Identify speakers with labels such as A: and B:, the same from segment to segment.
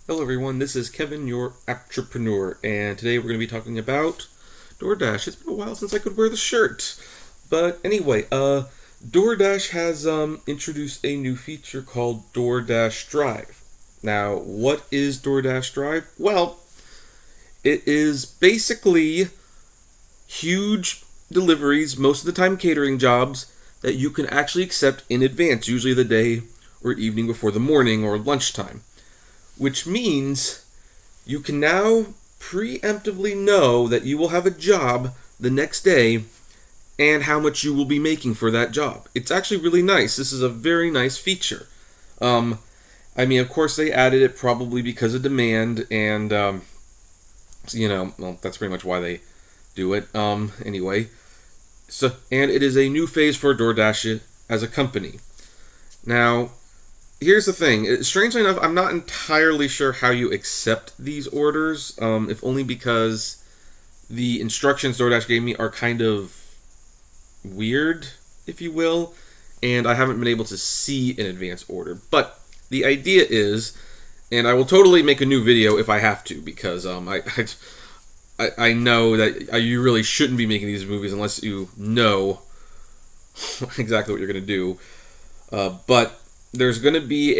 A: Hello everyone, this is Kevin, your entrepreneur, and today we're going to be talking about DoorDash. It's been a while since I could wear the shirt. But anyway, DoorDash has introduced a new feature called DoorDash Drive. Now, what is DoorDash Drive? Well, it is basically huge deliveries, most of the time catering jobs, that you can actually accept in advance, usually the day or evening before the morning or lunchtime. Which means you can now preemptively know that you will have a job the next day and how much you will be making for that job. It's actually really nice. This is a very nice feature. Of course, they added it probably because of demand, and that's pretty much why they do it. Anyway, and it is a new phase for DoorDash as a company. Now, here's the thing. Strangely enough, I'm not entirely sure how you accept these orders, if only because the instructions DoorDash gave me are kind of weird, if you will, and I haven't been able to see an advance order. But the idea is, and I will totally make a new video if I have to, because I know that you really shouldn't be making these movies unless you know exactly what you're going to do. But there's going to be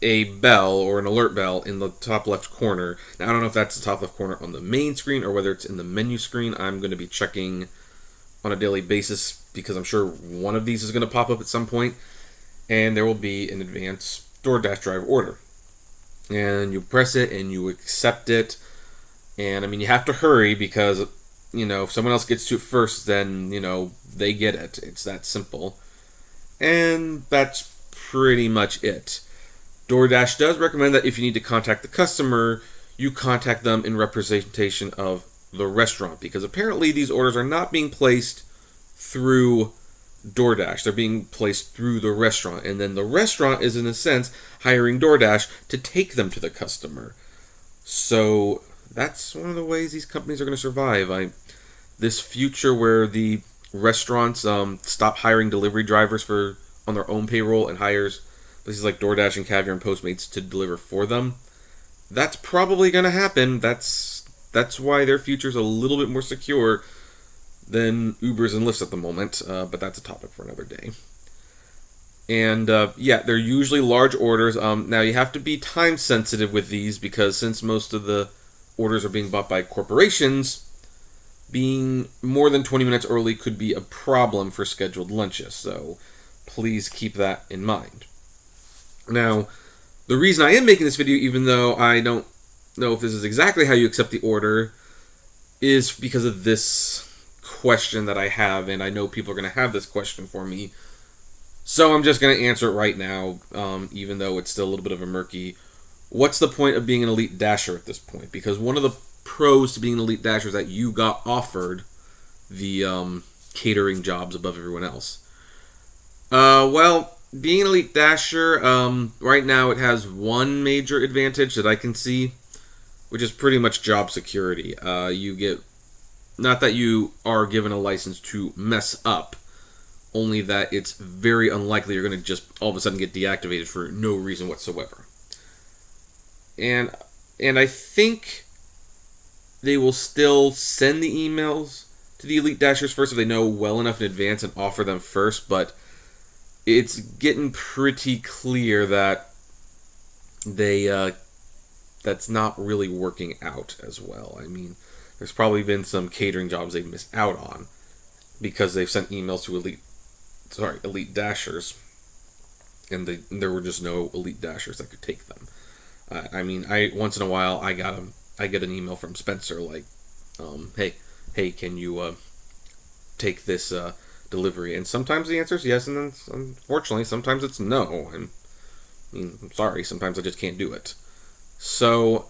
A: a bell or an alert bell in the top left corner. Now, I don't know if that's the top left corner on the main screen or whether it's in the menu screen. I'm going to be checking on a daily basis because I'm sure one of these is going to pop up at some point, and there will be an advance DoorDash Drive order. And you press it and you accept it. And you have to hurry because, if someone else gets to it first, then, they get it. It's that simple. And that's pretty much it. DoorDash does recommend that if you need to contact the customer, you contact them in representation of the restaurant, because apparently these orders are not being placed through DoorDash. They're being placed through the restaurant, and then the restaurant is, in a sense, hiring DoorDash to take them to the customer. So that's one of the ways these companies are going to survive. This future where the restaurants stop hiring delivery drivers on their own payroll and hires places like DoorDash and Caviar and Postmates to deliver for them. That's probably going to happen. That's why their future's a little bit more secure than Ubers and Lyfts at the moment. But that's a topic for another day. And they're usually large orders. Now you have to be time sensitive with these because since most of the orders are being bought by corporations, being more than 20 minutes early could be a problem for scheduled lunches, so please keep that in mind. Now, the reason I am making this video, even though I don't know if this is exactly how you accept the order, is because of this question that I have, and I know people are going to have this question for me, so I'm just going to answer it right now, even though it's still a little bit of a murky. What's the point of being an elite dasher at this point? Because one of the pros to being an elite dasher is that you got offered the catering jobs above everyone else. Being an elite dasher, right now it has one major advantage that I can see, which is pretty much job security. You get, not that you are given a license to mess up, only that it's very unlikely you're going to just all of a sudden get deactivated for no reason whatsoever. And I think they will still send the emails to the elite dashers first if they know well enough in advance and offer them first, but it's getting pretty clear that that's not really working out as well. There's probably been some catering jobs they've missed out on because they've sent emails to elite dashers, and there were just no elite dashers that could take them. Once in a while I get an email from Spencer like, hey, can you take this delivery? And sometimes the answer is yes, and then unfortunately sometimes it's no. I'm sorry, sometimes I just can't do it. So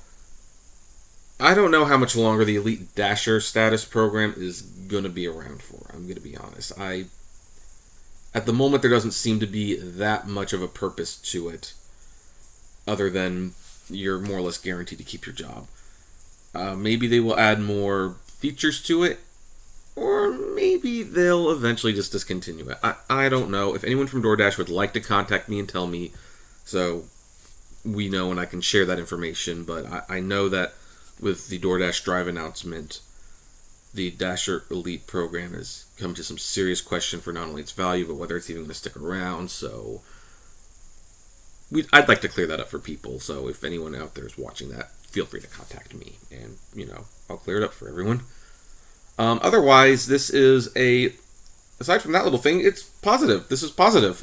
A: I don't know how much longer the Elite Dasher status program is going to be around for. I'm going to be honest. At the moment, there doesn't seem to be that much of a purpose to it, other than you're more or less guaranteed to keep your job. Maybe they will add more features to it, or maybe they'll eventually just discontinue it. I don't know. If anyone from DoorDash would like to contact me and tell me, so we know and I can share that information, but I know that with the DoorDash Drive announcement, the Dasher Elite program has come to some serious question for not only its value, but whether it's even going to stick around. So I'd like to clear that up for people. So if anyone out there is watching that, feel free to contact me, and I'll clear it up for everyone. Otherwise, this is aside from that little thing, it's positive. This is positive.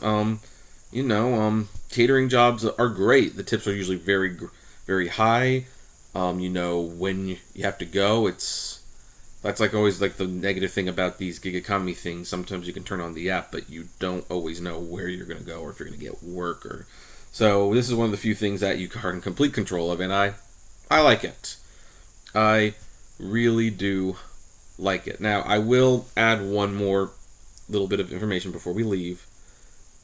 A: Catering jobs are great. The tips are usually very, very high. When you have to go, that's like always like the negative thing about these gig economy things. Sometimes you can turn on the app, but you don't always know where you're going to go or if you're going to get work. So this is one of the few things that you are in complete control of, and I like it. I really do like it. Now, I will add one more little bit of information before we leave.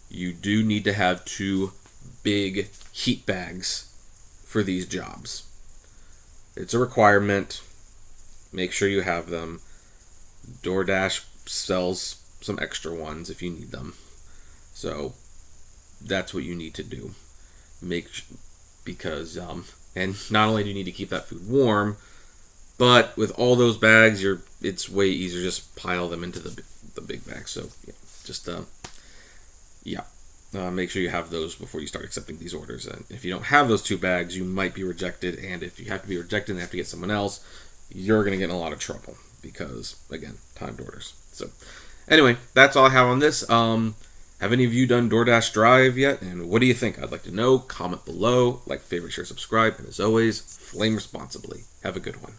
A: You do need to have 2 big heat bags for these jobs. It's a requirement. Make sure you have them. DoorDash sells some extra ones if you need them. So that's what you need to do. Because and not only do you need to keep that food warm, but with all those bags, it's way easier to just pile them into the big bag. So make sure you have those before you start accepting these orders. And if you don't have those 2 bags, you might be rejected. And if you have to be rejected and have to get someone else, you're going to get in a lot of trouble because, again, timed orders. So anyway, that's all I have on this. Have any of you done DoorDash Drive yet? And what do you think? I'd like to know. Comment below. Like, favorite, share, subscribe. And as always, flame responsibly. Have a good one.